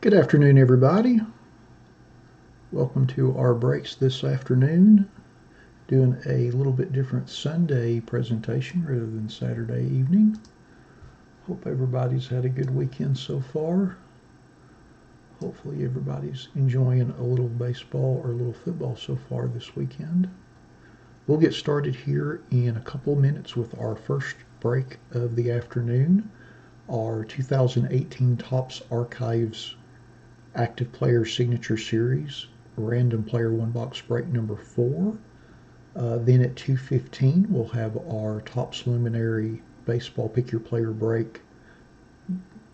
Good afternoon, everybody. Welcome to our breaks this afternoon. Doing a little bit different Sunday presentation rather than Saturday evening. Hope everybody's had a good weekend so far. Hopefully everybody's enjoying a little baseball or a little football so far this weekend. We'll get started here in a couple minutes with our first break of the afternoon, our 2018 Topps Archives Active Player Signature Series, Random Player One Box Break number 4. Then at 2:15 we'll have our Topps Luminary Baseball Pick Your Player Break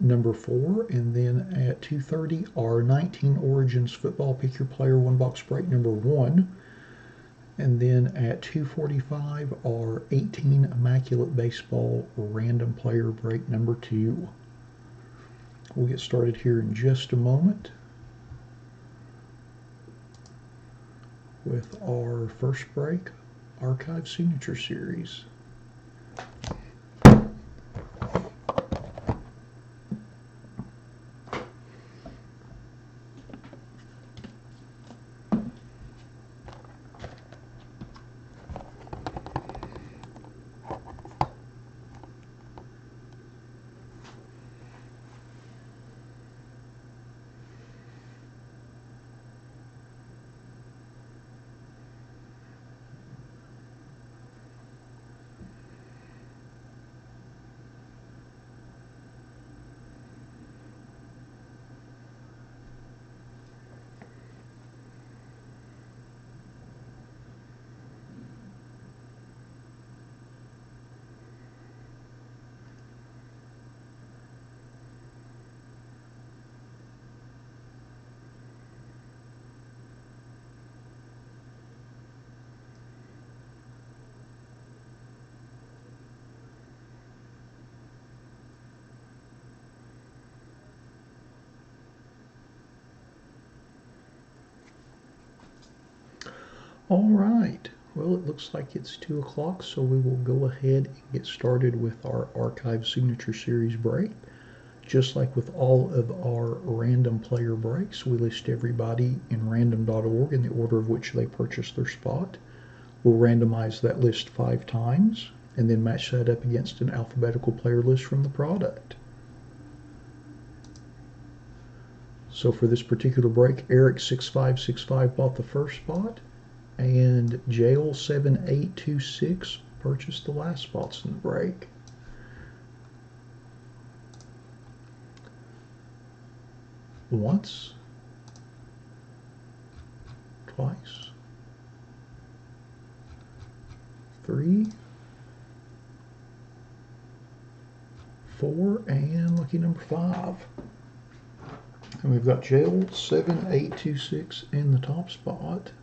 number 4, and then at 2:30 our 19 Origins Football Pick Your Player One Box Break number 1, and then at 2:45 our 18 Immaculate Baseball Random Player Break number 2. We'll get started here in just a moment with our first break, Archive Signature Series. All right, well, it looks like it's 2 o'clock, so we will go ahead and get started with our Archive Signature Series break. Just like with all of our random player breaks, we list everybody in random.org in the order of which they purchased their spot. We'll randomize that list 5 times and then match that up against an alphabetical player list from the product. So for this particular break, Eric6565 bought the first spot, and Jail7826 purchased the last spots in the break. Once, twice, 3, 4, and lucky number 5. And we've got Jail7826 in the top spot,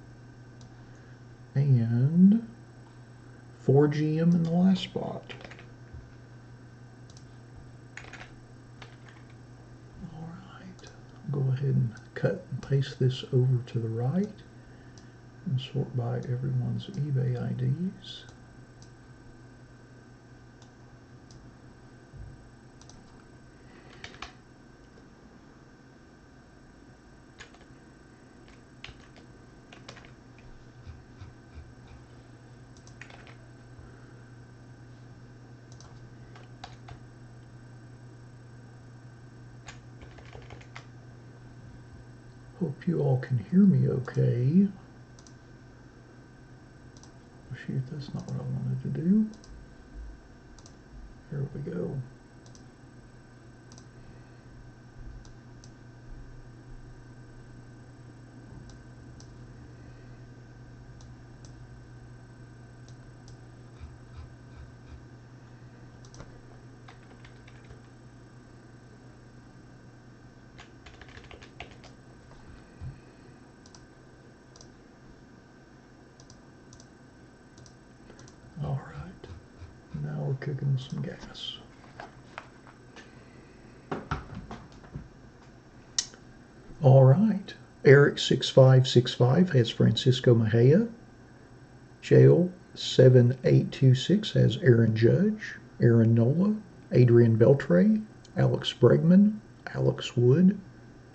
and 4GM in the last spot. All right, I'll go ahead and cut and paste this over to the right and sort by everyone's eBay IDs. Hope you all can hear me okay. Oh shoot, that's not what I wanted to do. Here we go. All right, now we're cooking with some gas. All right, Eric6565 has Francisco Mejia. Jail7826 has Aaron Judge, Aaron Nola, Adrian Beltre, Alex Bregman, Alex Wood,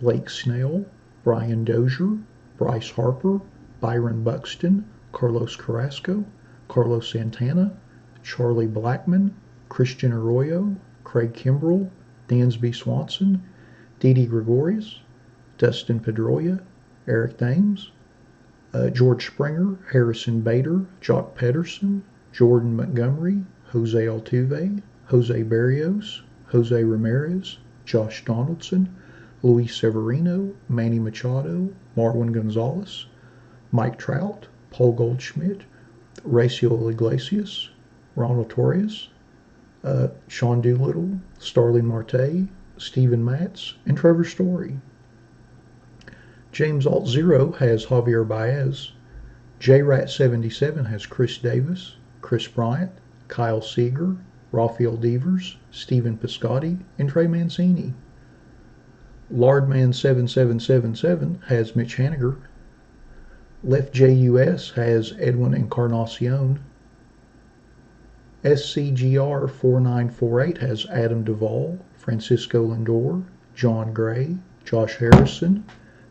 Blake Snell, Brian Dozier, Bryce Harper, Byron Buxton, Carlos Carrasco, Carlos Santana, Charlie Blackmon, Christian Arroyo, Craig Kimbrell, Dansby Swanson, Didi Gregorius, Dustin Pedroia, Eric Thames, George Springer, Harrison Bader, Jock Pedersen, Jordan Montgomery, Jose Altuve, Jose Barrios, Jose Ramirez, Josh Donaldson, Luis Severino, Manny Machado, Marwin Gonzalez, Mike Trout, Paul Goldschmidt, Raciel Iglesias, Ronald Torres, Sean Doolittle, Starling Marte, Steven Matz, and Trevor Story. James Alt Zero has Javier Baez. JRat77 has Chris Davis, Chris Bryant, Kyle Seager, Rafael Devers, Stephen Piscotty, and Trey Mancini. Lardman7777 has Mitch Haniger. Left JUS has Edwin Encarnacion. SCGR4948 has Adam Duvall, Francisco Lindor, John Gray, Josh Harrison,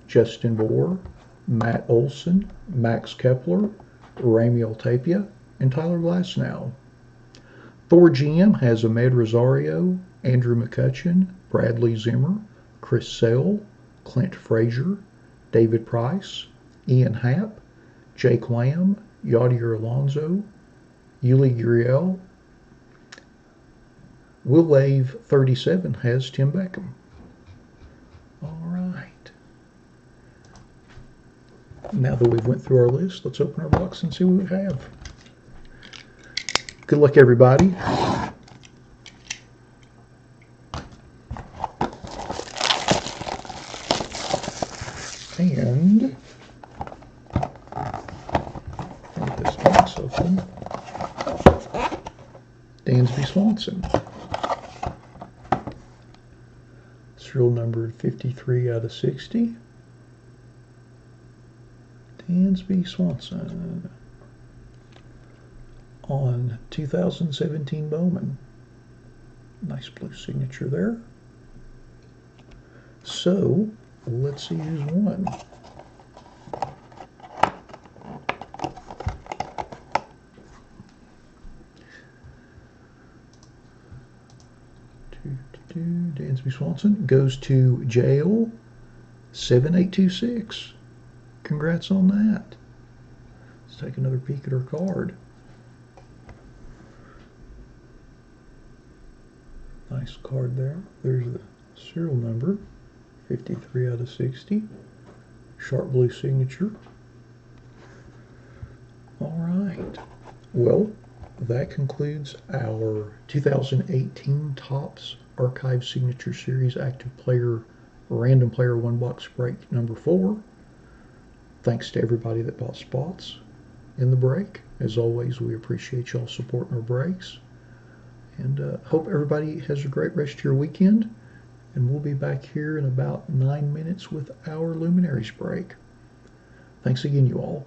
Justin Bohr, Matt Olson, Max Kepler, Ramiel Tapia, and Tyler Glasnow. Thor GM has Ahmed Rosario, Andrew McCutcheon, Bradley Zimmer, Chris Sale, Clint Frazier, David Price, Ian Happ, Jake Lamb, Yadier Alonso, Yuli Gurriel. Will Lave 37 has Tim Beckham. All right. Now that we've went through our list, let's open our box and see what we have. Good luck, everybody. And get this box open. Dansby Swanson. Serial numbered 53 out of 60. Dansby Swanson on 2017 Bowman. Nice blue signature there. So let's see who's won. Dansby Swanson goes to jail 7826. Congrats on that. Let's take another peek at her card. Nice card there. There's the serial number, 53 out of 60. Sharp blue signature. All right. Well, that concludes our 2018 Topps Archive Signature Series Active Player Random Player One Box Break number 4. Thanks to everybody that bought spots in the break. As always, we appreciate y'all supporting our breaks. And hope everybody has a great rest of your weekend. And we'll be back here in about 9 minutes with our Luminaries break. Thanks again, you all.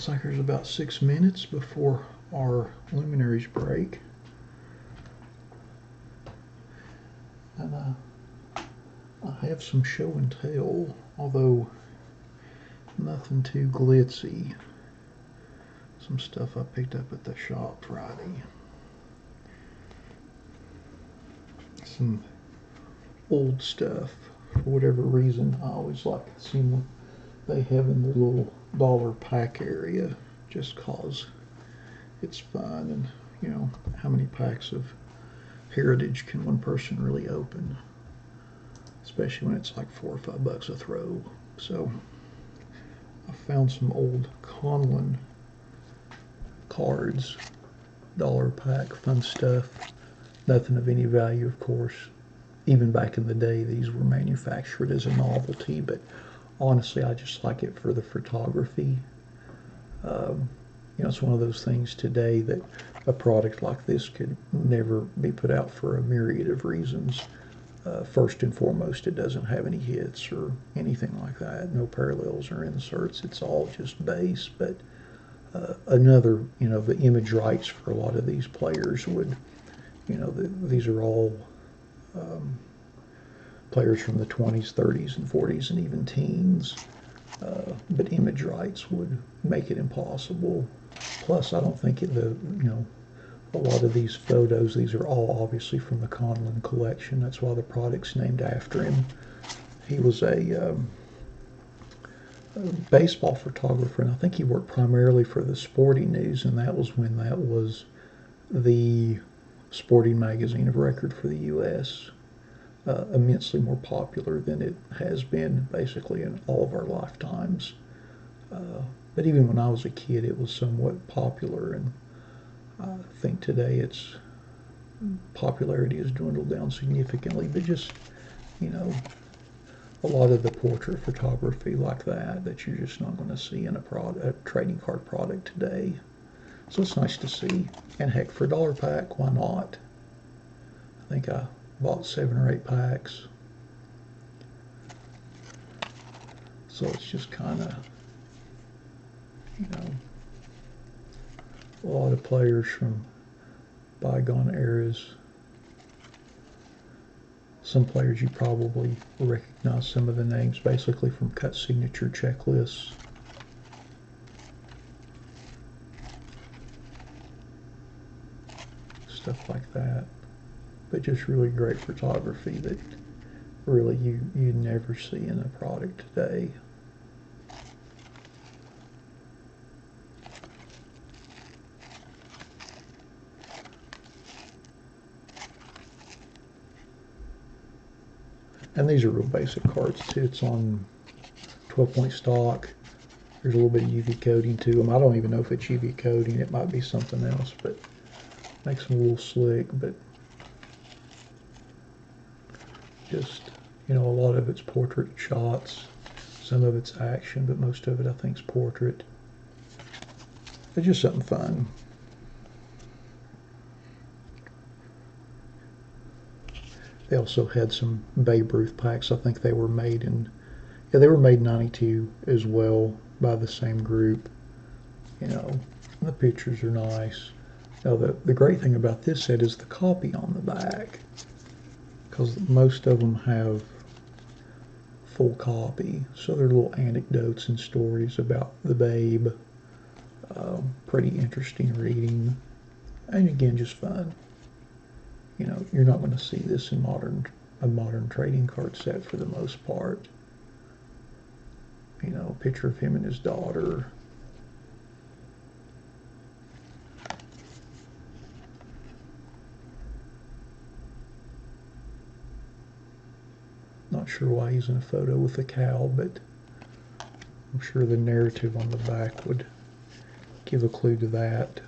Looks like there's about 6 minutes before our luminaries break. And I have some show and tell, although nothing too glitzy. Some stuff I picked up at the shop Friday. Some old stuff. For whatever reason, I always like seeing what they have in the little dollar pack area, just cause it's fun. And you know, how many packs of heritage can one person really open, especially when it's like $4 or $5 a throw. So I found some old Conlon cards, dollar pack, fun stuff. Nothing of any value, of course. Even back in the day, these were manufactured as a novelty, but honestly, I just like it for the photography. You know, it's one of those things today that a product like this could never be put out for a myriad of reasons. First and foremost, it doesn't have any hits or anything like that. No parallels or inserts. It's all just base. But another, you know, the image rights for a lot of these players would, you know, these are all players from the 20s, 30s, and 40s, and even teens. But image rights would make it impossible. Plus, I don't think a lot of these photos, these are all obviously from the Conlon collection. That's why the product's named after him. He was a baseball photographer, and I think he worked primarily for the Sporting News, and that was when that was the sporting magazine of record for the U.S. Immensely more popular than it has been basically in all of our lifetimes. But even when I was a kid, it was somewhat popular, and I think today its popularity has dwindled down significantly. But just, you know, a lot of the portrait photography like that you're just not going to see in a trading card product today. So it's nice to see. And heck, for a dollar pack, why not? I think I bought 7 or 8 packs. So it's just kind of, you know, a lot of players from bygone eras. Some players you probably will recognize some of the names basically from cut signature checklists. Stuff like that. But just really great photography that really you never see in a product today. And these are real basic cards too. It's on 12-point stock. There's a little bit of UV coating to them. I don't even know if it's UV coating. It might be something else, but makes them a little slick. But just, you know, a lot of it's portrait shots. Some of it's action, but most of it I think is portrait. It's just something fun. They also had some Babe Ruth packs. I think they were made in, yeah, they were made in '92 as well by the same group. You know, the pictures are nice. Now, the great thing about this set is the copy on the back, because most of them have full copy. So they're little anecdotes and stories about the Babe. Pretty interesting reading. And again, just fun. You know, you're not going to see this in a modern trading card set for the most part. You know, a picture of him and his daughter. Not sure why he's in a photo with a cow, but I'm sure the narrative on the back would give a clue to that.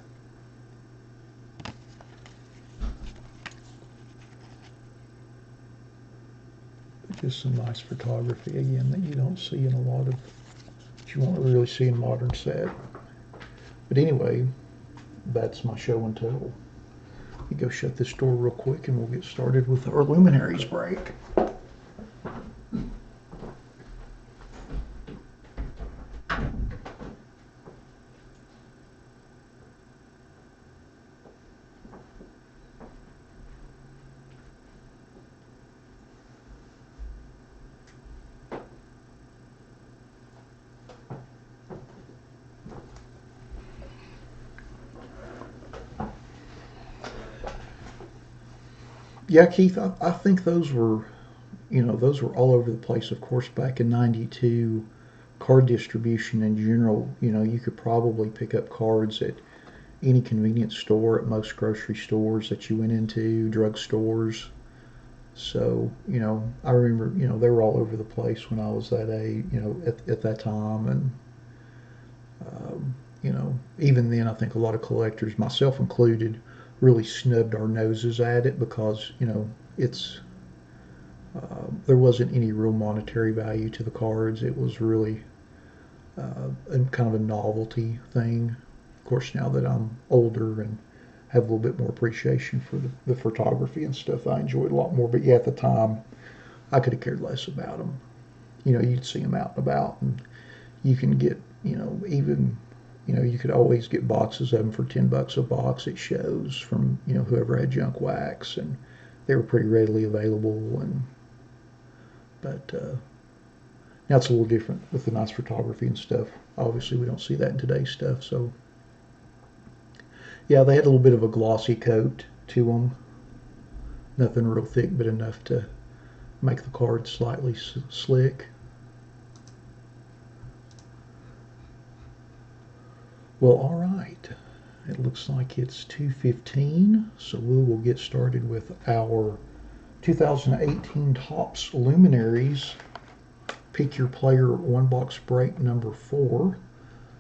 Just some nice photography again that you don't see in a lot of, that you won't really see in modern set. But anyway, that's my show and tell. Let me go shut this door real quick and we'll get started with our luminaries break. Yeah, Keith, I think those were, those were all over the place. Of course, back in '92, card distribution in general, you could probably pick up cards at any convenience store, at most grocery stores that you went into, drug stores. So, I remember, they were all over the place when I was that age, at that time. And, even then, I think a lot of collectors, myself included, really snubbed our noses at it because, it's, there wasn't any real monetary value to the cards. It was really kind of a novelty thing. Of course, now that I'm older and have a little bit more appreciation for the photography and stuff, I enjoy it a lot more. But yeah, at the time, I could have cared less about them. You'd see them out and about, and you can get, even, you could always get boxes of them for $10 a box at shows from, whoever had junk wax, and they were pretty readily available. But now it's a little different with the nice photography and stuff. Obviously, we don't see that in today's stuff. So, yeah, they had a little bit of a glossy coat to them. Nothing real thick, but enough to make the card slightly slick. Well, all right. It looks like it's 2:15, so we will get started with our 2018 Topps Luminaries. Pick your player one box break number 4.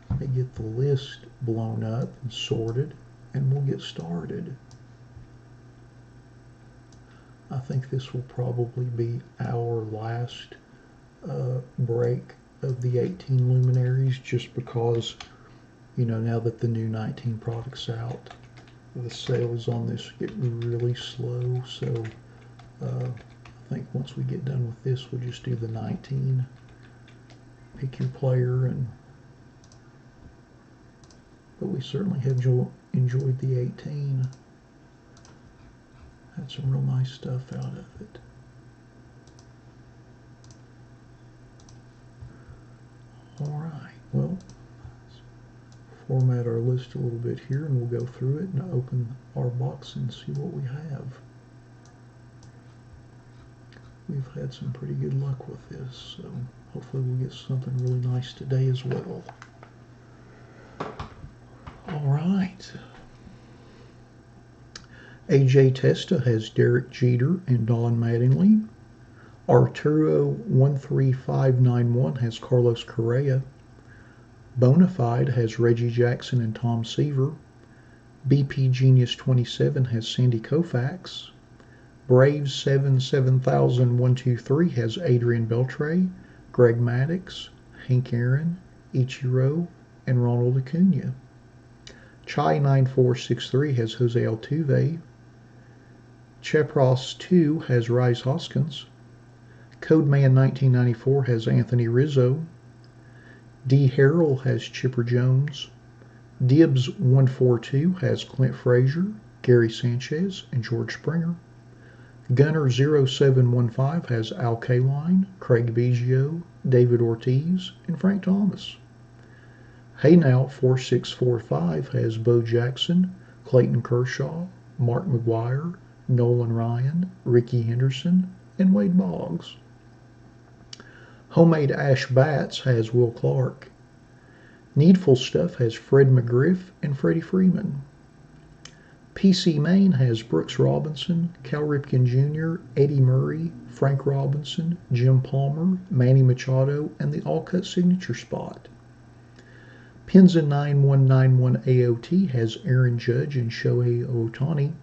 Let me get the list blown up and sorted, and we'll get started. I think this will probably be our last break of the 18 Luminaries, just because, now that the new 19 product's out, the sales on this get really slow. So I think once we get done with this, we'll just do the 19. Pick your player, but we certainly have enjoyed the 18. Had some real nice stuff out of it. All right, well, let's format our list a little bit here, and we'll go through it and open our box and see what we have. We've had some pretty good luck with this, so hopefully we'll get something really nice today as well. All right. AJ Testa has Derek Jeter and Don Mattingly. Arturo 13591 has Carlos Correa. Bonafide has Reggie Jackson and Tom Seaver. BP Genius 27 has Sandy Koufax. Braves 7700123 has Adrian Beltre, Greg Maddux, Hank Aaron, Ichiro, and Ronald Acuna. Chai 9463 has Jose Altuve. Chepros 2 has Rhys Hoskins. Codeman 1994 has Anthony Rizzo. D. Harrell has Chipper Jones. Dibs 142 has Clint Frazier, Gary Sanchez, and George Springer. Gunner 0715 has Al Kaline, Craig Biggio, David Ortiz, and Frank Thomas. Hey Now 4645 has Bo Jackson, Clayton Kershaw, Mark McGwire, Nolan Ryan, Ricky Henderson, and Wade Boggs. Homemade Ash Bats has Will Clark. Needful Stuff has Fred McGriff and Freddie Freeman. PC Maine has Brooks Robinson, Cal Ripken Jr., Eddie Murray, Frank Robinson, Jim Palmer, Manny Machado, and the all-cut signature spot. Pinza 9191 AOT has Aaron Judge and Shohei Ohtani.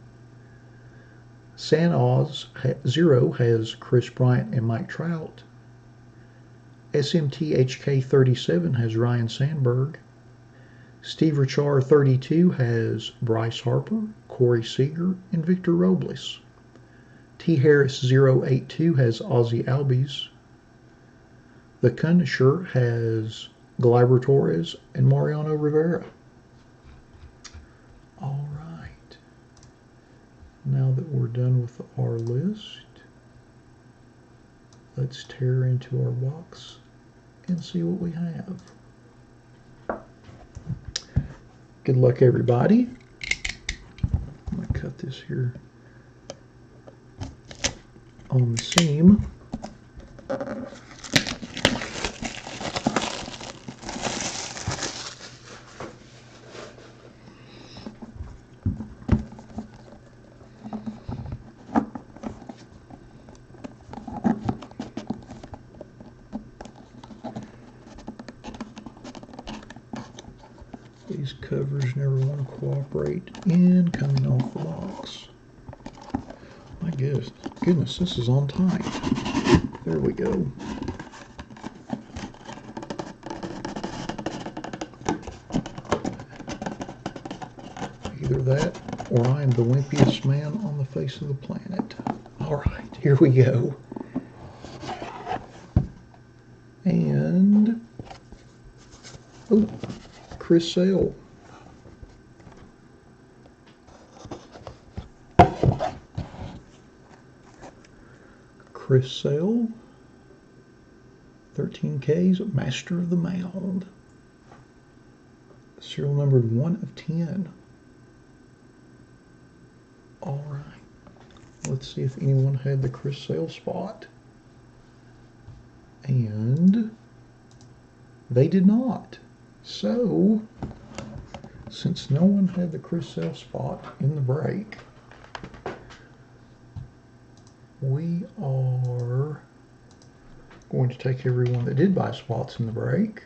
San Oz 0 has Chris Bryant and Mike Trout. SMT HK 37 has Ryan Sandberg. Steve Richar 32 has Bryce Harper, Corey Seager, and Victor Robles. T Harris 082 has Ozzie Albies. The Connoisseur has Gleyber Torres and Mariano Rivera. All right. Now that we're done with our list, let's tear into our box and see what we have. Good luck, everybody. I'm going to cut this here on the seam. These covers never want to cooperate in coming off the box. My goodness, this is on tight. There we go. Either that or I am the wimpiest man on the face of the planet. All right, here we go. And, oh, Chris Sale. Chris Sale, 13Ks, Master of the Mound. Serial numbered 1 of 10. All right. Let's see if anyone had the Chris Sale spot. And they did not. So, since no one had the Chris Sale spot in the break, we are going to take everyone that did buy spots in the break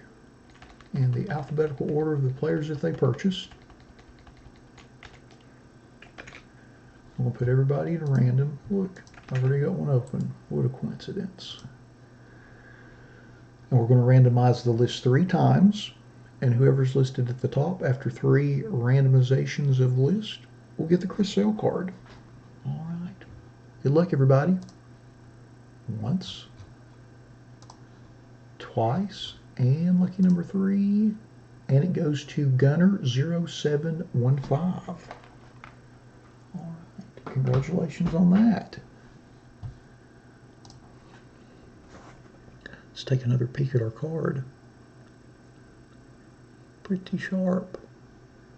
in the alphabetical order of the players that they purchased. I'm going to put everybody at random. Look, I've already got one open. What a coincidence. And we're going to randomize the list 3 times. And whoever's listed at the top after 3 randomizations of the list will get the Chris Sale card. All right. Good luck, everybody. Once. Twice. And lucky number 3. And it goes to Gunner0715. All right. Congratulations on that. Let's take another peek at our card. Pretty sharp.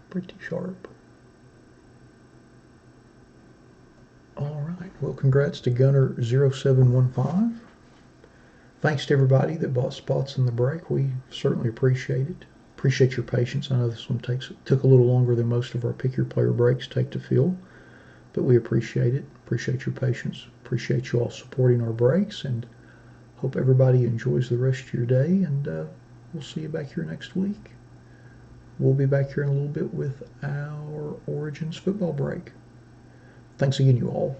Pretty sharp. All right. Well, congrats to Gunner0715. Thanks to everybody that bought spots in the break. We certainly appreciate it. Appreciate your patience. I know this one took a little longer than most of our Pick Your Player breaks take to fill, but we appreciate it. Appreciate your patience. Appreciate you all supporting our breaks, and hope everybody enjoys the rest of your day, and we'll see you back here next week. We'll be back here in a little bit with our Origins football break. Thanks again, you all.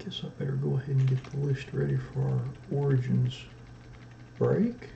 Guess I better go ahead and get the list ready for our Origins break.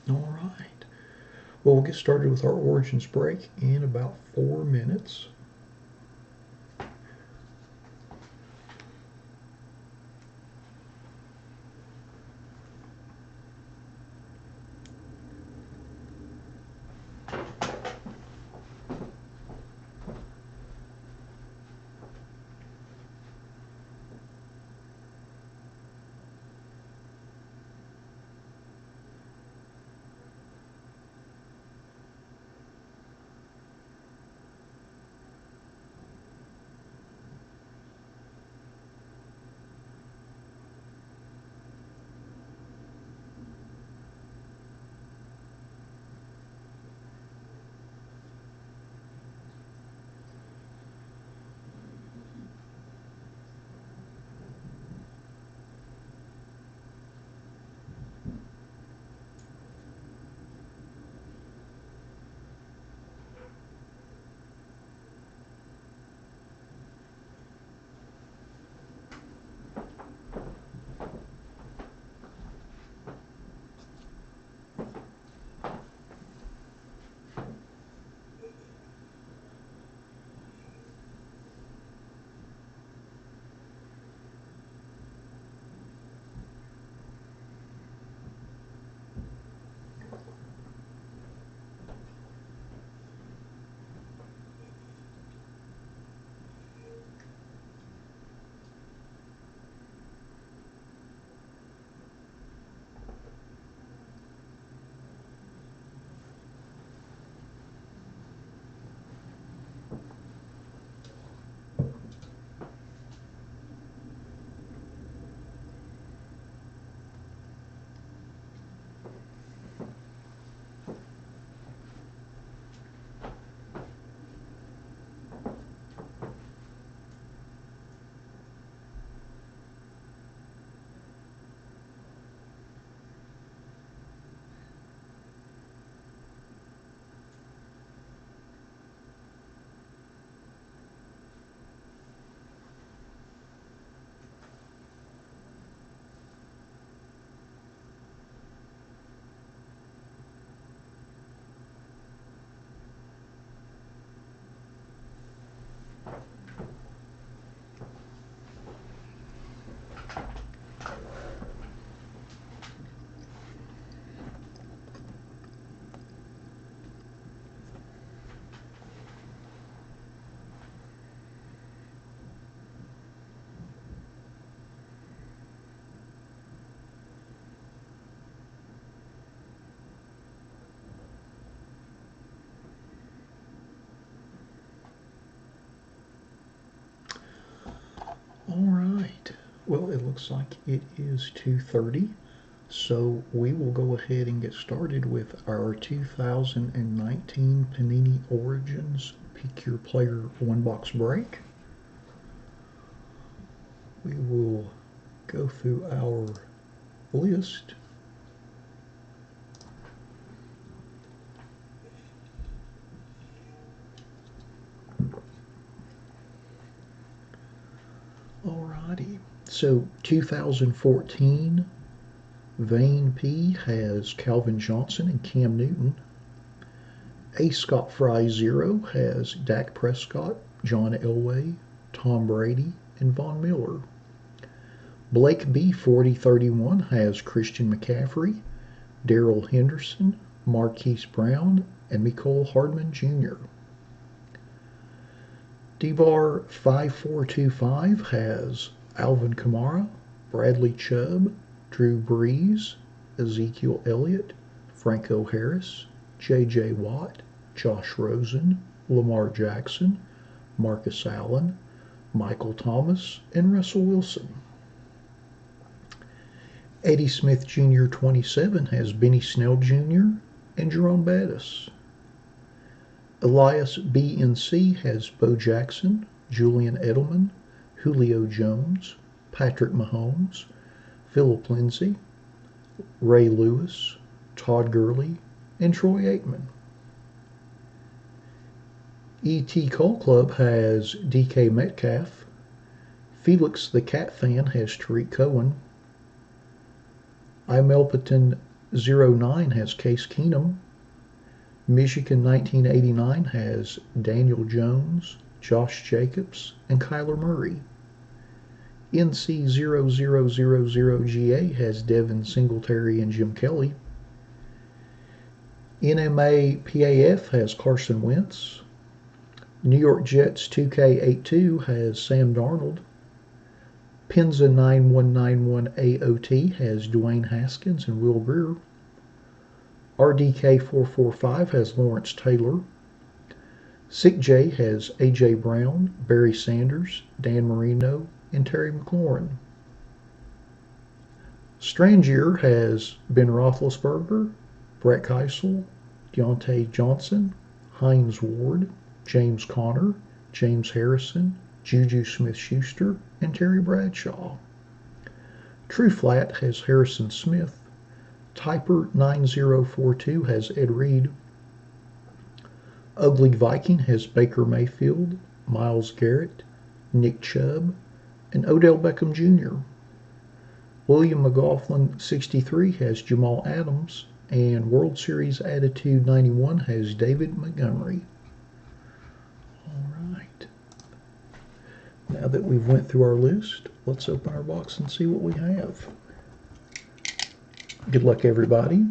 All right. Well, we'll get started with our Origins break in about 4 minutes. All right. Well, it looks like it is 2:30, so we will go ahead and get started with our 2019 Panini Origins Pick Your Player one box break. We will go through our list. Alrighty, so 2014 Vane P has Calvin Johnson and Cam Newton. A Scott Fry 0 has Dak Prescott, John Elway, Tom Brady, and Von Miller. Blake B. 4031 has Christian McCaffrey, Darrell Henderson, Marquise Brown, and Mecole Hardman Jr. D-Bar 5425 has Alvin Kamara, Bradley Chubb, Drew Brees, Ezekiel Elliott, Franco Harris, J.J. Watt, Josh Rosen, Lamar Jackson, Marcus Allen, Michael Thomas, and Russell Wilson. Eddie Smith Jr. 27 has Benny Snell Jr. and Jerome Bettis. Elias B.N.C. has Bo Jackson, Julian Edelman, Julio Jones, Patrick Mahomes, Philip Lindsay, Ray Lewis, Todd Gurley, and Troy Aikman. E.T. Cole Club has D.K. Metcalf. Felix the Cat Fan has Tariq Cohen. Imelpaton09 has Case Keenum. Michigan 1989 has Daniel Jones, Josh Jacobs, and Kyler Murray. NC0000GA has Devin Singletary and Jim Kelly. NMA-PAF has Carson Wentz. New York Jets 2K82 has Sam Darnold. Penza9191AOT has Dwayne Haskins and Will Grier. RDK445 has Lawrence Taylor. SickJ has A.J. Brown, Barry Sanders, Dan Marino, and Terry McLaurin. Strangier has Ben Roethlisberger, Brett Keisel, Deontay Johnson, Hines Ward, James Conner, James Harrison, Juju Smith-Schuster, and Terry Bradshaw. True Flat has Harrison Smith. Typer 9042 has Ed Reed. Ugly Viking has Baker Mayfield, Myles Garrett, Nick Chubb, and Odell Beckham Jr. William McLaughlin 63 has Jamal Adams, and World Series Attitude 91 has David Montgomery. All right. Now that we've went through our list, let's open our box and see what we have. Good luck, everybody.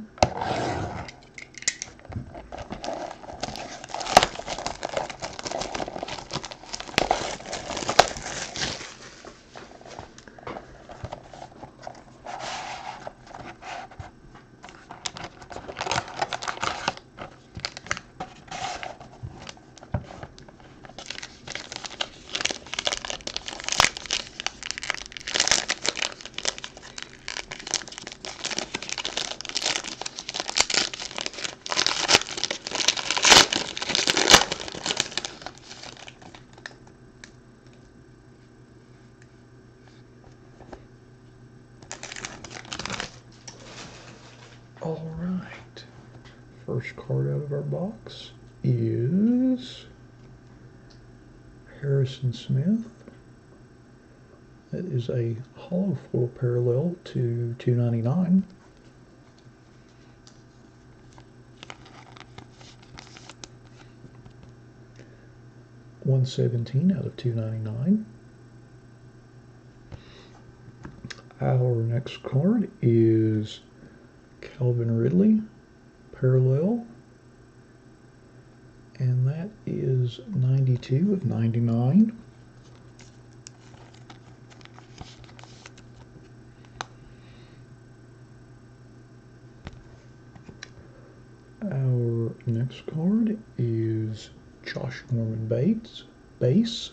All right, first card out of our box is Harrison Smith. That is a hollow foil parallel to 299. $117 out of 299. Our next card is Calvin Ridley, parallel, and that is 92 of 99. Our next card is Josh Norman Bates, base.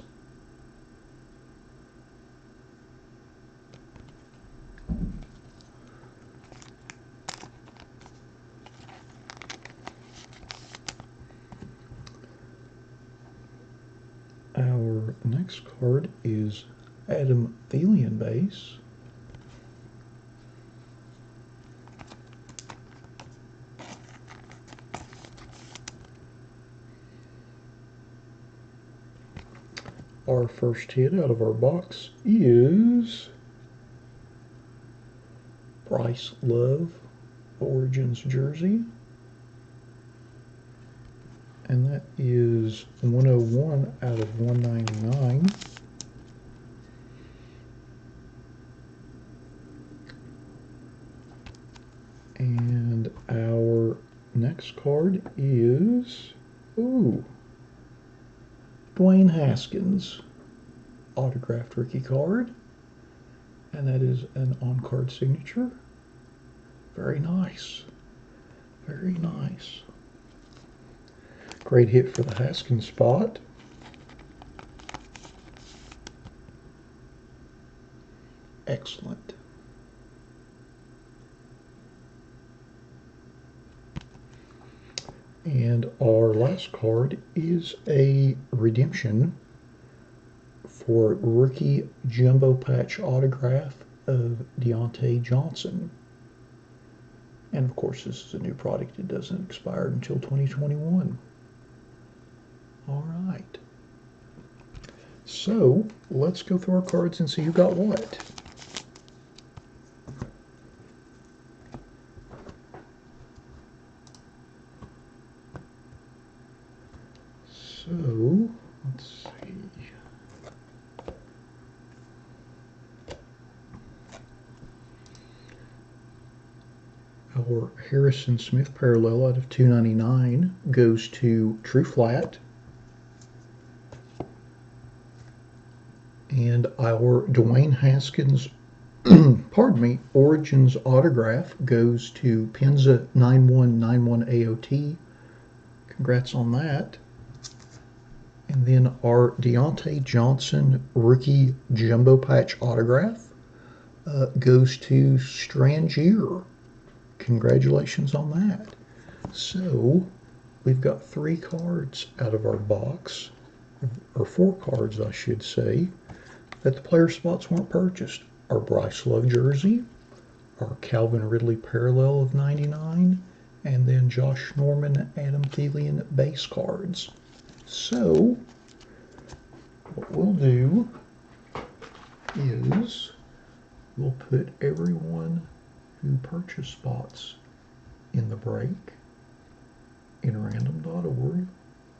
Our next card is Adam Thielen base. Our first hit out of our box is Bryce Love, Origins jersey. And that is 101 out of 199. next card is, ooh, Dwayne Haskins autographed rookie card. And that is an on-card signature. Very nice. Very nice. Great hit for the Haskins spot. Excellent. And our last card is a redemption for rookie jumbo patch autograph of Deontay Johnson. And of course, this is a new product. It doesn't expire until 2021. All right. So let's go through our cards and see who got what. So let's see. Our Harrison Smith parallel out of 299 goes to True Flat. And our Dwayne Haskins, pardon me, Origins autograph goes to Penza 9191 AOT. Congrats on that. And then our Deontay Johnson rookie jumbo patch autograph goes to Strangier. Congratulations on that. So we've got 3 cards out of our box, or 4 cards I should say, that the player spots weren't purchased. Our Bryce Love jersey, our Calvin Ridley parallel of 99, and then Josh Norman, Adam Thielen base cards. So what we'll do is we'll put everyone who purchased spots in the break in random.org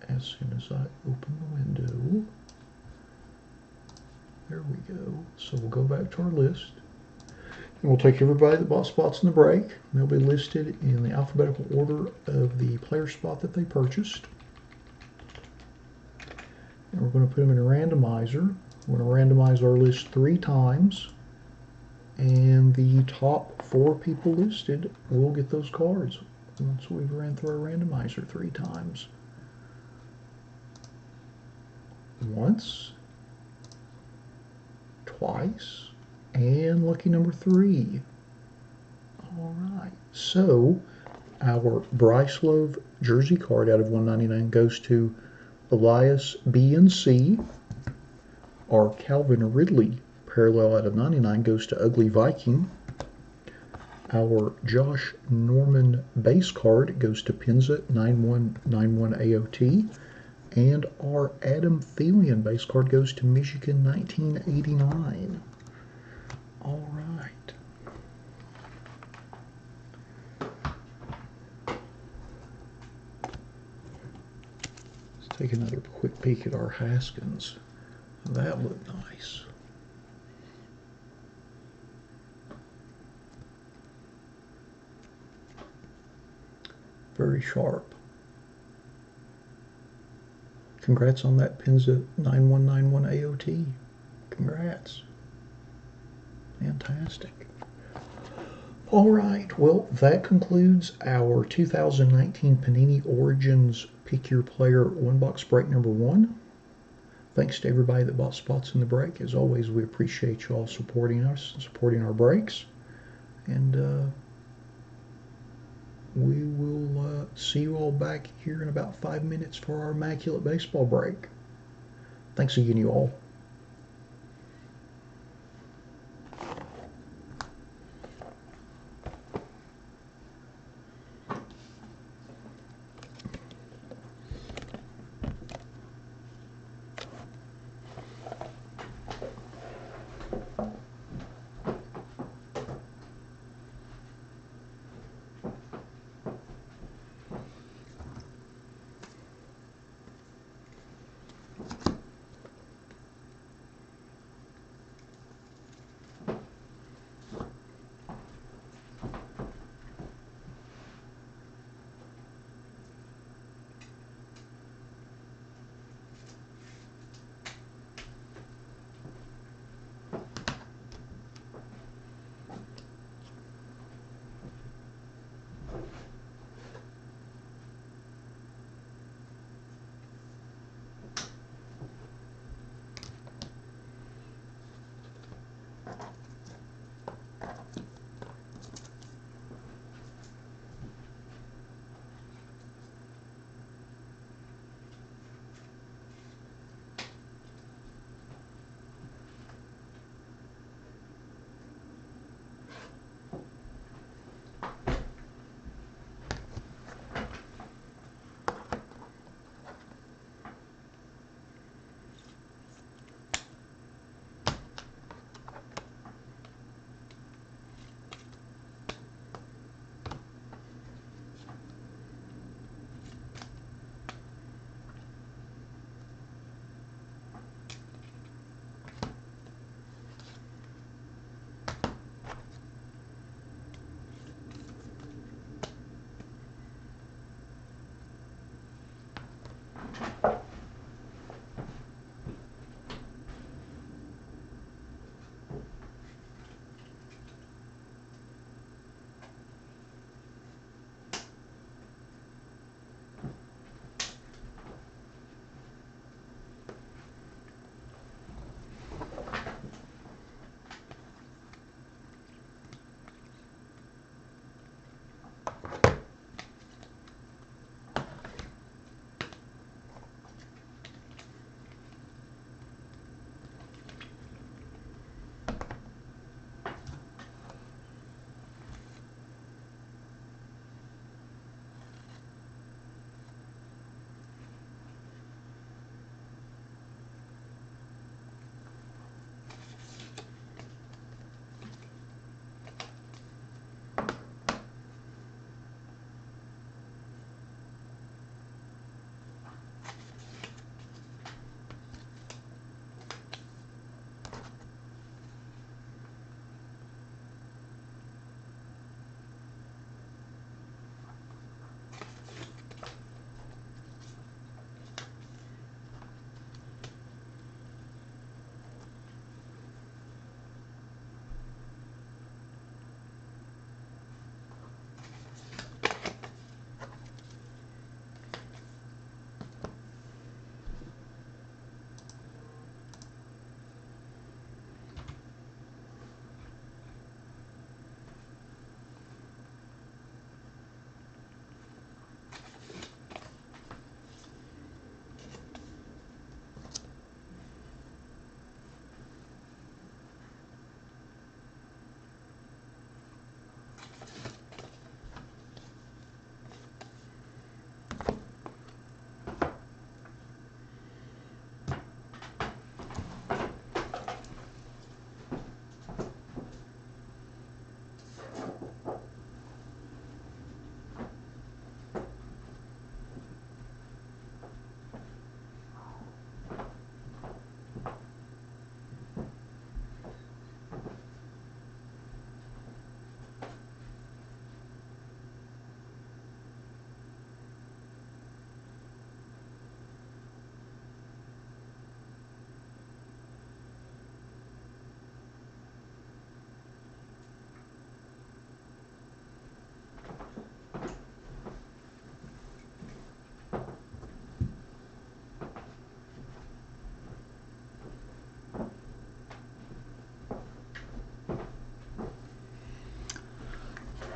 as soon as I open the window. There we go. So we'll go back to our list. And we'll take everybody that bought spots in the break. They'll be listed in the alphabetical order of the player spot that they purchased. And we're going to put them in a randomizer. We're going to randomize our list 3 times. And the top 4 people listed will get those cards once we've ran through our randomizer 3 times. Once, twice, and lucky number 3. All right, so our Bryce Love jersey card out of 199 goes to Elias B and C. Our Calvin Ridley parallel out of 99 goes to Ugly Viking. Our Josh Norman base card goes to Penza 9191 AOT. And our Adam Thielen base card goes to Michigan 1989. All right. Let's take another quick peek at our Haskins. That looked nice. Very sharp. Congrats on that Penza 9191 AOT. Congrats. Fantastic. All right, well, that concludes our 2019 Panini Origins Pick Your Player 1-box break number 1. Thanks to everybody that bought spots in the break. As always, we appreciate you all supporting us and supporting our breaks. And we will see you all back here in about 5 minutes for our Immaculate Baseball break. Thanks again, you all.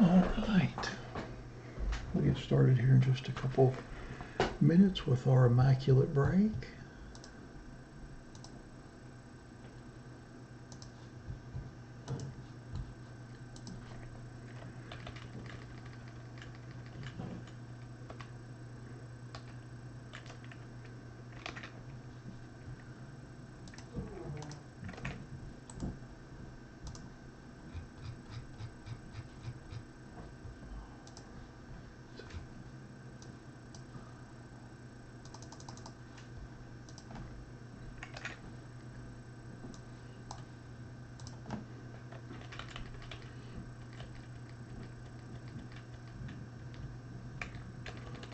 All right, we'll get started here in just a couple minutes with our immaculate break.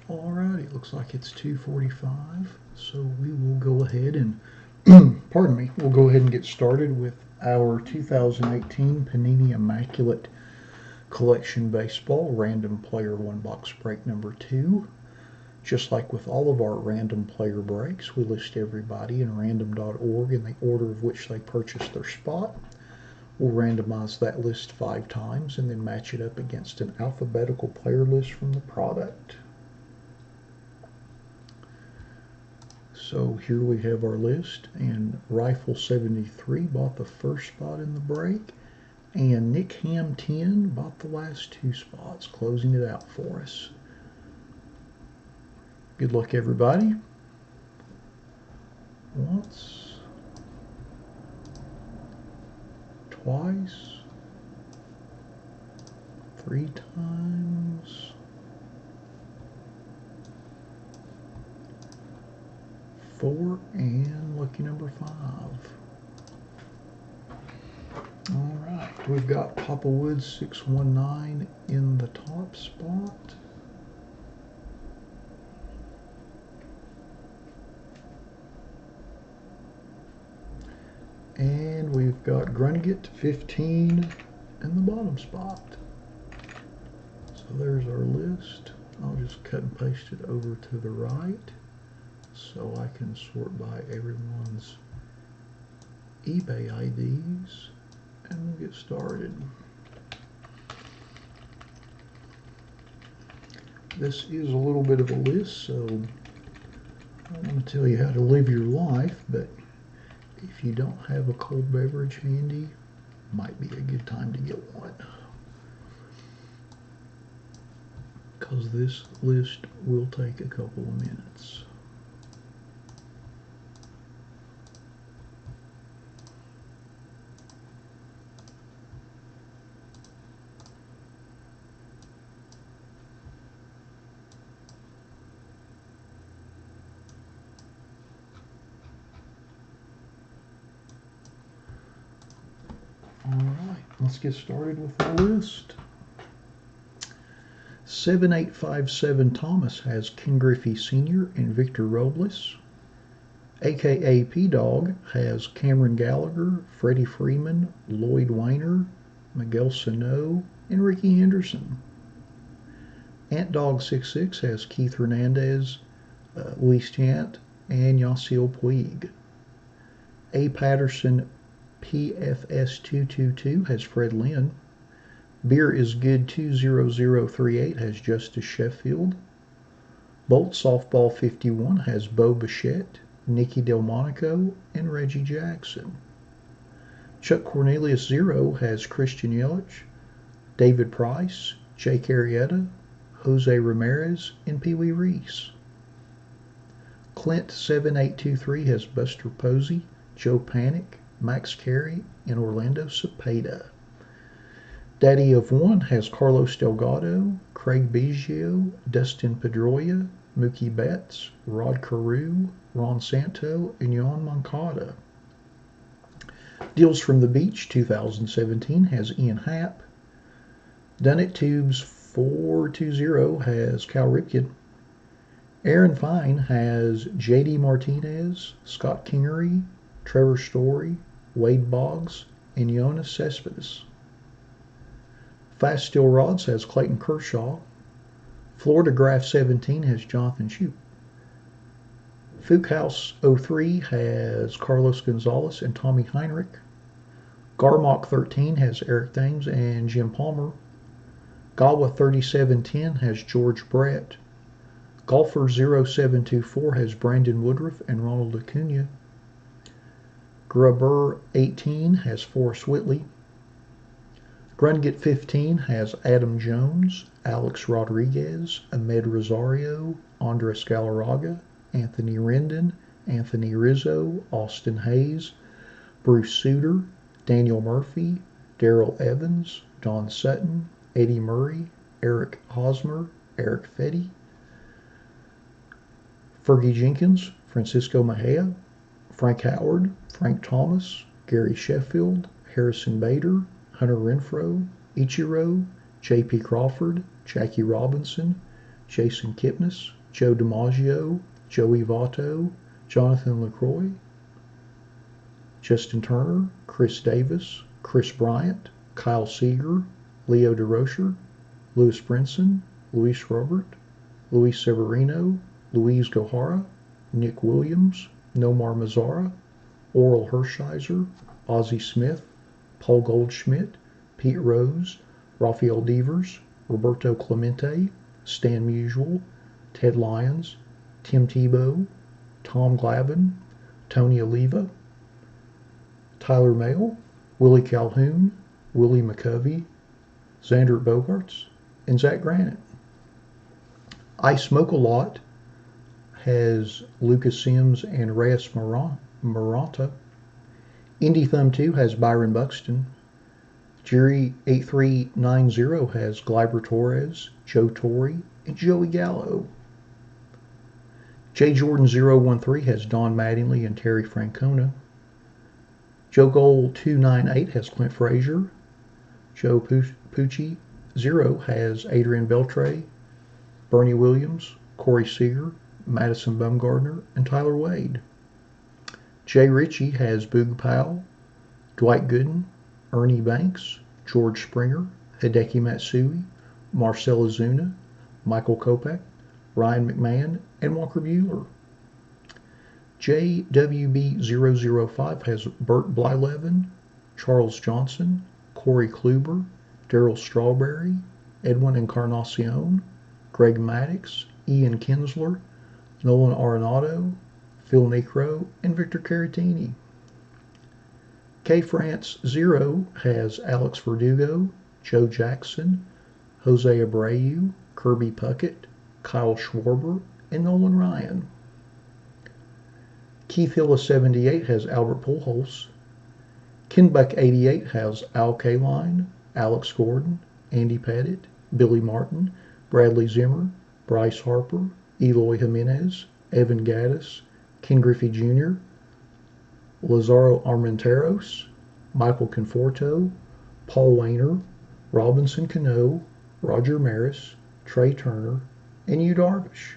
All right, it looks like it's 2:45, so we will go ahead and, pardon me, we'll go ahead and get started with our 2018 Panini Immaculate Collection Baseball Random Player One Box Break number 2. Just like with all of our random player breaks, we list everybody in random.org in the order of which they purchased their spot. We'll randomize that list 5 times and then match it up against an alphabetical player list from the product. So here we have our list, and Rifle 73 bought the first spot in the break, and Nick Ham 10 bought the last 2 spots, closing it out for us. Good luck, everybody. Once, twice, 3 times, 4, and lucky number 5. All right, we've got Papa Woods 619 in the top spot. And we've got Grunget 15 in the bottom spot. So there's our list. I'll just cut and paste it over to the right so I can sort by everyone's eBay IDs, and we'll get started. This is a little bit of a list, so I don't want to tell you how to live your life, but if you don't have a cold beverage handy, might be a good time to get one, because this list will take a couple of minutes. All right, let's get started with the list. 7857 Thomas has Ken Griffey Sr. and Victor Robles. AKA P-Dog has Cameron Gallagher, Freddie Freeman, Lloyd Weiner, Miguel Sano, and Ricky Henderson. AntDog66 has Keith Hernandez, Luis Chant, and Yasiel Puig. A. Patterson PFS222 has Fred Lynn. Beer is Good 20038 has Justice Sheffield. Bolt Softball 51 has Bo Bichette, Nicky Delmonico, and Reggie Jackson. Chuck Cornelius 0 has Christian Yelich, David Price, Jake Arrieta, Jose Ramirez, and Pee Wee Reese. Clint 7823 has Buster Posey, Joe Panic, Max Carey, and Orlando Cepeda. Daddy of One has Carlos Delgado, Craig Biggio, Dustin Pedroia, Mookie Betts, Rod Carew, Ron Santo, and Yohan Moncada. Deals from the Beach 2017 has Ian Happ. Done It Tubes 420 has Cal Ripken. Aaron Fine has JD Martinez, Scott Kingery, Trevor Story, Wade Boggs, and Jonas Cespedes. Fast Steel Rods has Clayton Kershaw. Florida Graph 17 has Jonathan Shoup. Fook House 03 has Carlos Gonzalez and Tommy Heinrich. Garmock 13 has Eric Thames and Jim Palmer. Galwa 3710 has George Brett. Golfer 0724 has Brandon Woodruff and Ronald Acuna. Grubber 18 has Forrest Whitley. Grunget 15 has Adam Jones, Alex Rodriguez, Ahmed Rosario, Andres Galarraga, Anthony Rendon, Anthony Rizzo, Austin Hayes, Bruce Suter, Daniel Murphy, Darrell Evans, Don Sutton, Eddie Murray, Eric Hosmer, Eric Fetty, Fergie Jenkins, Francisco Mejia, Frank Howard, Frank Thomas, Gary Sheffield, Harrison Bader, Hunter Renfroe, Ichiro, J.P. Crawford, Jackie Robinson, Jason Kipnis, Joe DiMaggio, Joey Votto, Jonathan LaCroix, Justin Turner, Chris Davis, Chris Bryant, Kyle Seager, Leo DeRocher, Louis Brinson, Luis Robert, Luis Severino, Luis Gohara, Nick Williams, Nomar Mazzara, Oral Hershiser, Ozzie Smith, Paul Goldschmidt, Pete Rose, Rafael Devers, Roberto Clemente, Stan Musial, Ted Lyons, Tim Tebow, Tom Glavine, Tony Oliva, Tyler Mayle, Willie Calhoun, Willie McCovey, Xander Bogaerts, and Zach Granite. I Smoke a Lot has Lucas Sims and Reyes Maranta. Indy Thumb 2 has Byron Buxton. Jerry8390 has Gleyber Torres, Joe Torre, and Joey Gallo. J Jordan 013 has Don Mattingly and Terry Francona. Joe Gold 298 has Clint Frazier. Joe Pucci 0 has Adrian Beltre, Bernie Williams, Corey Seager, Madison Bumgardner, and Tyler Wade. Jay Ritchie has Boog Powell, Dwight Gooden, Ernie Banks, George Springer, Hideki Matsui, Marcell Ozuna, Michael Kopech, Ryan McMahon, and Walker Buehler. JWB005 has Bert Blyleven, Charles Johnson, Corey Kluber, Darryl Strawberry, Edwin Encarnacion, Greg Maddox, Ian Kinsler, Nolan Arenado, Phil Necro, and Victor Caratini. K France 0 has Alex Verdugo, Joe Jackson, Jose Abreu, Kirby Puckett, Kyle Schwarber, and Nolan Ryan. Keith Hillis 78 has Albert Pujols. Kenbuck 88 has Al Kaline, Alex Gordon, Andy Pettitte, Billy Martin, Bradley Zimmer, Bryce Harper, Eloy Jimenez, Evan Gattis, Ken Griffey Jr., Lazaro Armenteros, Michael Conforto, Paul Wainer, Robinson Cano, Roger Maris, Trey Turner, and Yu Darvish.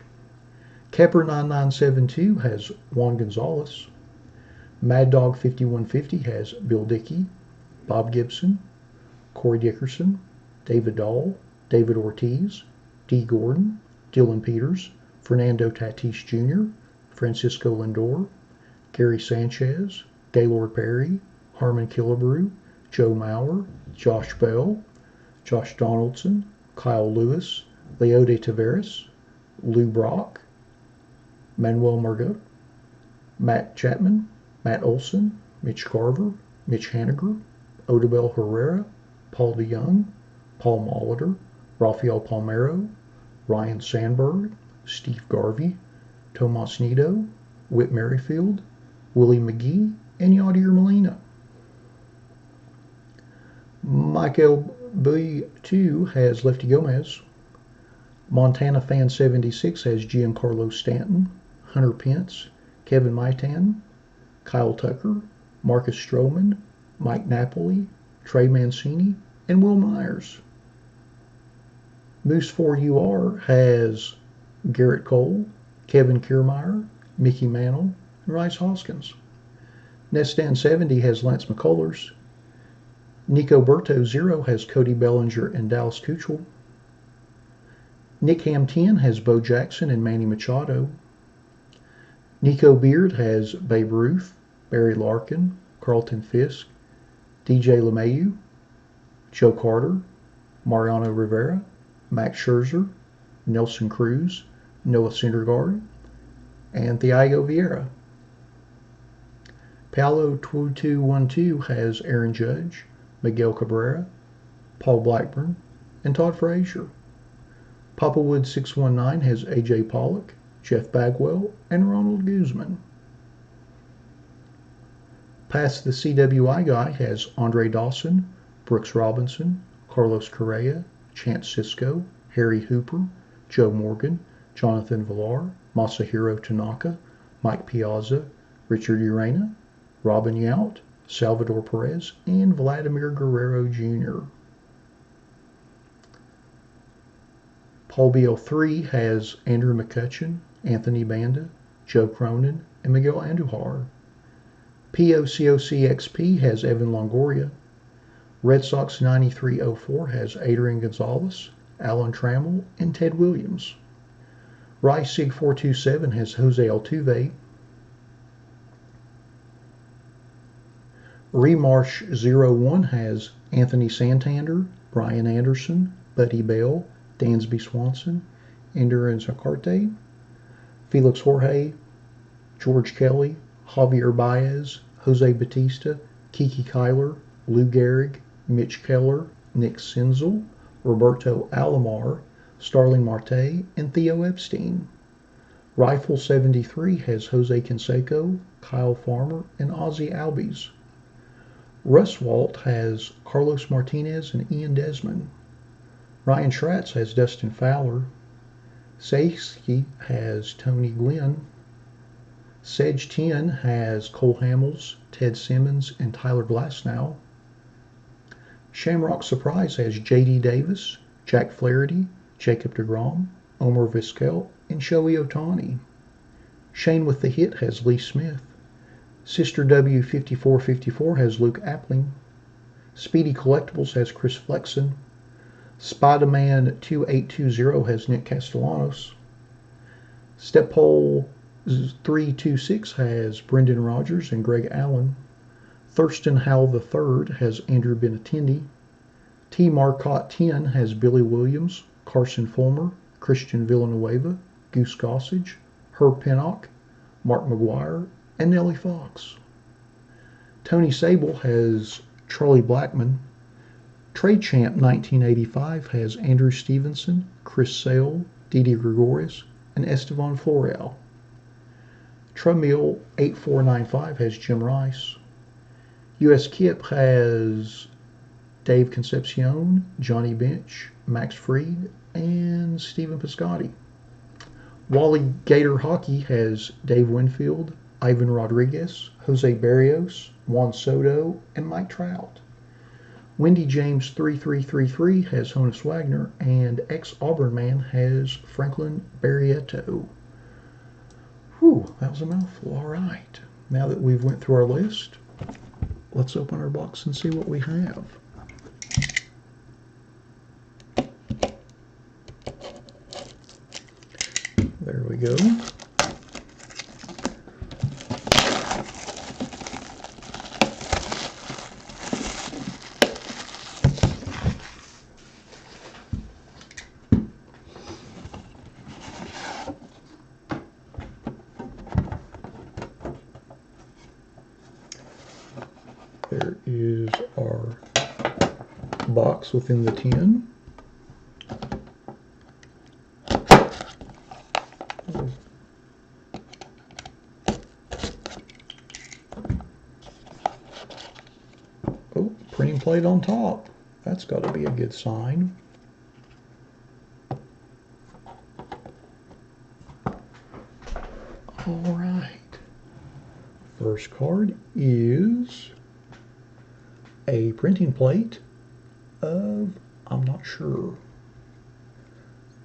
Kepper 9972 has Juan Gonzalez. Mad Dog 5150 has Bill Dickey, Bob Gibson, Corey Dickerson, David Dahl, David Ortiz, D. Gordon, Dylan Peters, Fernando Tatis Jr., Francisco Lindor, Gary Sanchez, Gaylord Perry, Harmon Killebrew, Joe Mauer, Josh Bell, Josh Donaldson, Kyle Lewis, Leody Taveras, Lou Brock, Manuel Margot, Matt Chapman, Matt Olson, Mitch Garver, Mitch Haniger, Odubel Herrera, Paul DeYoung, Paul Molitor, Rafael Palmeiro, Ryan Sandberg, Steve Garvey, Tomas Nido, Whit Merrifield, Willie McGee, and Yadier Molina. Michael B2 has Lefty Gomez. Montana Fan 76 has Giancarlo Stanton, Hunter Pence, Kevin Maitan, Kyle Tucker, Marcus Stroman, Mike Napoli, Trey Mancini, and Will Myers. Moose 4UR has Garrett Cole, Kevin Kiermaier, Mickey Mantle, and Rice Hoskins. Nestan 70 has Lance McCullers. Nico Berto 0 has Cody Bellinger and Dallas Keuchel. Nick Ham 10 has Bo Jackson and Manny Machado. Nico Beard has Babe Ruth, Barry Larkin, Carlton Fisk, DJ LeMahieu, Joe Carter, Mariano Rivera, Max Scherzer, Nelson Cruz, Noah Syndergaard, and Thiago Vieira. Paolo 2212 has Aaron Judge, Miguel Cabrera, Paul Blackburn, and Todd Frazier. Papawood 619 has AJ Pollock, Jeff Bagwell, and Ronald Guzman. Past the CWI guy has Andre Dawson, Brooks Robinson, Carlos Correa, Chance Sisco, Harry Hooper, Joe Morgan, Jonathan Villar, Masahiro Tanaka, Mike Piazza, Richard Urena, Robin Yount, Salvador Perez, and Vladimir Guerrero Jr. Paul BL3 has Andrew McCutcheon, Anthony Banda, Joe Cronin, and Miguel Andujar. POCOCXP has Evan Longoria. Red Sox 9304 has Adrian Gonzalez, Alan Trammell, and Ted Williams. Rice Sig 427 has Jose Altuve. Remarsh 01 has Anthony Santander, Brian Anderson, Buddy Bell, Dansby Swanson, Endurance Acarte, Felix Jorge, George Kelly, Javier Baez, Jose Batista, Kiki Kyler, Lou Gehrig, Mitch Keller, Nick Senzel, Roberto Alomar, Starling Marte, and Theo Epstein. Rifle 73 has Jose Canseco, Kyle Farmer, and Ozzie Albies. Russ Walt has Carlos Martinez and Ian Desmond. Ryan Schratz has Dustin Fowler. Saiski has Tony Gwynn. Sedge 10 has Cole Hamels, Ted Simmons, and Tyler Glasnow. Shamrock Surprise has J.D. Davis, Jack Flaherty, Jacob deGrom, Omar Vizquel, and Shohei Ohtani. Shane with the Hit has Lee Smith. Sister W5454 has Luke Appling. Speedy Collectibles has Chris Flexen. Spider-Man 2820 has Nick Castellanos. Steppole 326 has Brendan Rodgers and Greg Allen. Thurston Howell III has Andrew Benintendi. T. Marcotte 10 has Billy Williams, Carson Fulmer, Christian Villanueva, Goose Gossage, Herb Pinnock, Mark McGuire, and Nellie Fox. Tony Sable has Charlie Blackmon. Trade Champ 1985 has Andrew Stevenson, Chris Sale, Didi Gregorius, and Estevan Florial. Tramiel 8495 has Jim Rice. US Kip has Dave Concepcion, Johnny Bench, Max Fried, and Stephen Piscotty. Wally Gator Hockey has Dave Winfield, Ivan Rodriguez, Jose Barrios, Juan Soto, and Mike Trout. Wendy James 3333 has Honus Wagner, and ex-Auburn man has Franklin Barrietto. Whew, that was a mouthful. All right. Now that we've went through our list, let's open our box and see what we have. There we go. There is our box within the tin. Oh, printing plate on top. That's got to be a good sign. All right. First card is a printing plate of, I'm not sure,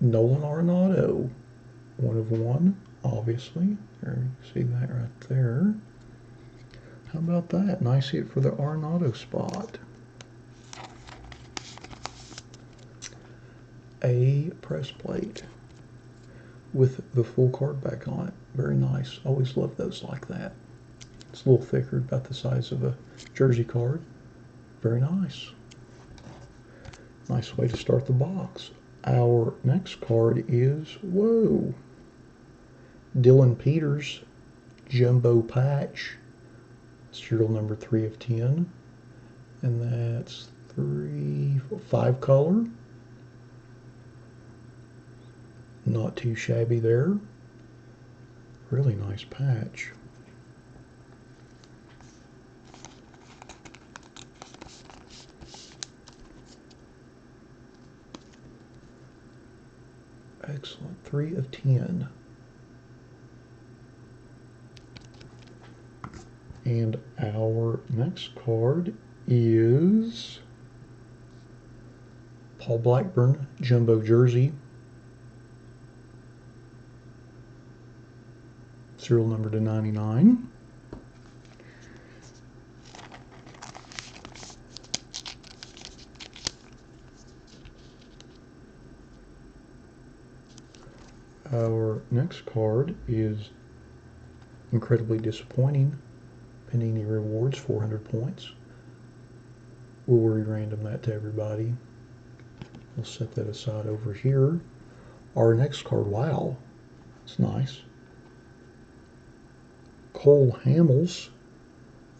Nolan Arenado. 1/1, obviously. There, you see that right there. How about that? Nice hit for the Arenado spot. A press plate with the full card back on it. Very nice. Always love those like that. It's a little thicker, about the size of a jersey card. Very nice. Nice way to start the box. Our next card is, whoa, Dylan Peters, Jumbo Patch, serial number 3/10, and that's 5 color. Not too shabby there. Really nice patch. Excellent. 3/10. And our next card is Paul Blackburn, Jumbo Jersey. Serial number to 99. Our next card is incredibly disappointing. Panini Rewards, 400 points. We'll re-random that to everybody. We'll set that aside over here. Our next card, wow, it's nice. Cole Hamels,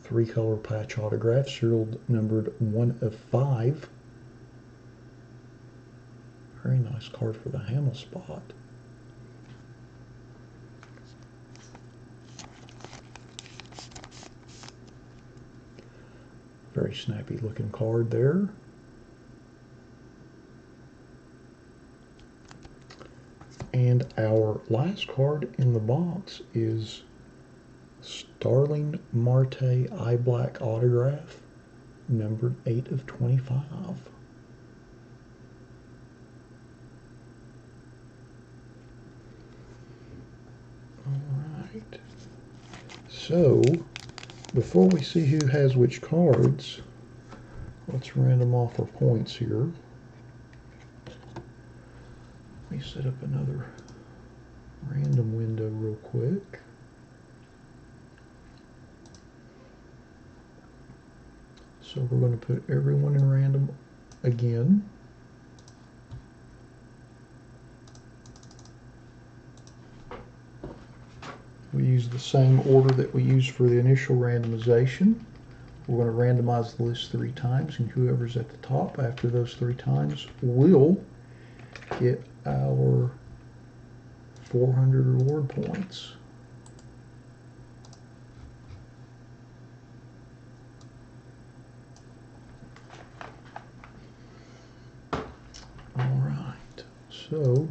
3-color patch autograph, serial numbered 1 of 5. Very nice card for the Hamel spot. Very snappy looking card there. And our last card in the box is Starling Marte Eye Black autograph, numbered 8 of 25. Alright. So, before we see who has which cards, let's random off our points here. Let me set up another random window real quick. So we're going to put everyone in random again. We use the same order that we used for the initial randomization. We're going to randomize the list 3 times, and whoever's at the top after those 3 times will get our 400 reward points. Alright, so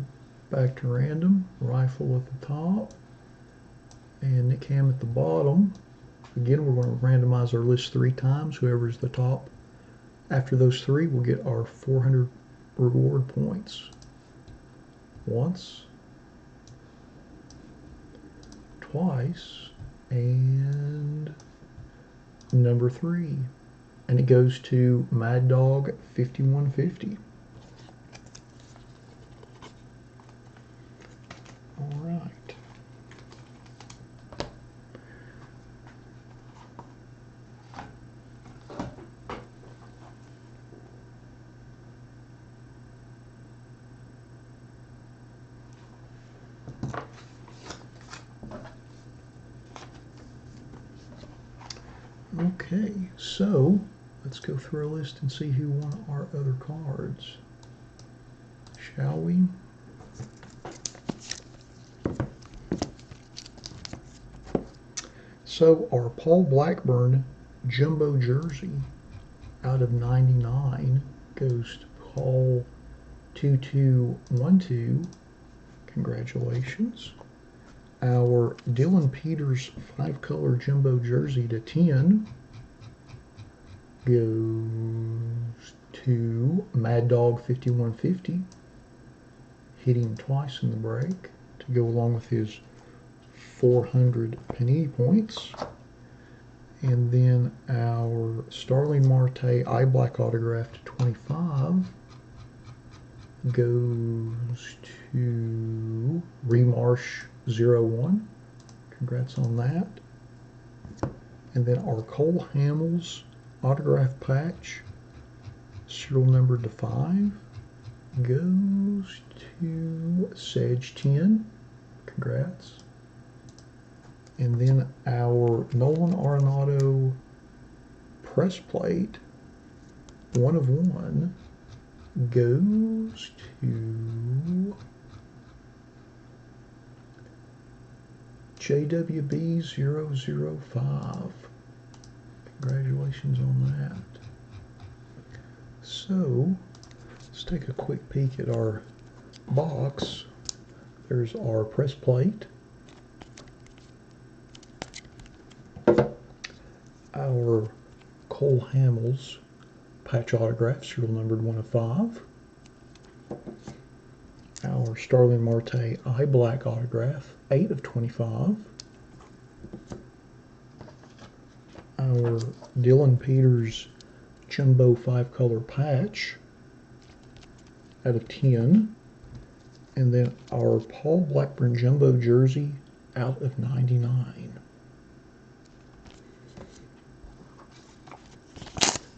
back to random, Rifle at the top, and Nick Ham at the bottom. Again, we're going to randomize our list 3 times. Whoever's the top after those 3 will get our 400 reward points. Once, twice, and number 3. And it goes to Mad Dog 5150. All right. Okay, so let's go through our list and see who won our other cards. Shall we? So our Paul Blackburn jumbo jersey out of 99 goes to Paul 2212. Congratulations. Our Dylan Peters 5-color jumbo jersey to 10 goes to Mad Dog 5150. Hit him twice in the break to go along with his 400 Panini points. And then our Starling Marte Eye Black autograph to 25 goes to Remarsh 01. Congrats on that. And then our Cole Hamels autograph patch, serial number to 5, goes to Sedge 10. Congrats. And then our Nolan Arenado press plate, 1 of 1, goes to JWB005. Congratulations on that. So, let's take a quick peek at our box. There's our press plate, our Cole Hamels patch autograph, serial numbered 1 of 5, our Starling Marte Eye Black autograph, 8 of 25, our Dylan Peters jumbo 5-color patch out of 10, and then our Paul Blackburn jumbo jersey out of 99.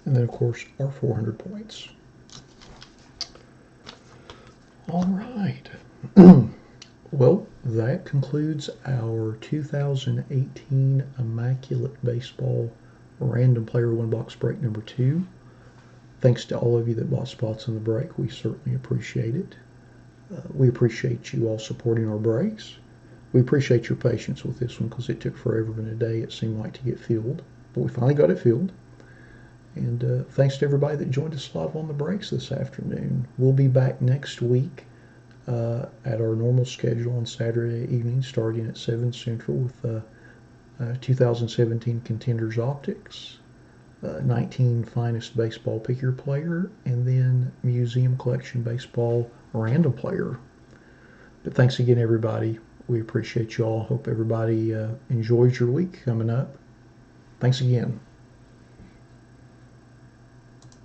And then, of course, our 400 points. All right. Well, that concludes our 2018 Immaculate Baseball Random Player One Box Break number 2. Thanks to all of you that bought spots in the break. We certainly appreciate it. We appreciate you all supporting our breaks. We appreciate your patience with this one because it took forever and a day, it seemed like, to get filled. But we finally got it filled. And thanks to everybody that joined us live on the breaks this afternoon. We'll be back next week at our normal schedule on Saturday evening, starting at 7 Central with 2017 Contenders Optics, 19 Finest Baseball Pick Your Player, and then Museum Collection Baseball Random Player. But thanks again, everybody. We appreciate you all. Hope everybody enjoys your week coming up. Thanks again.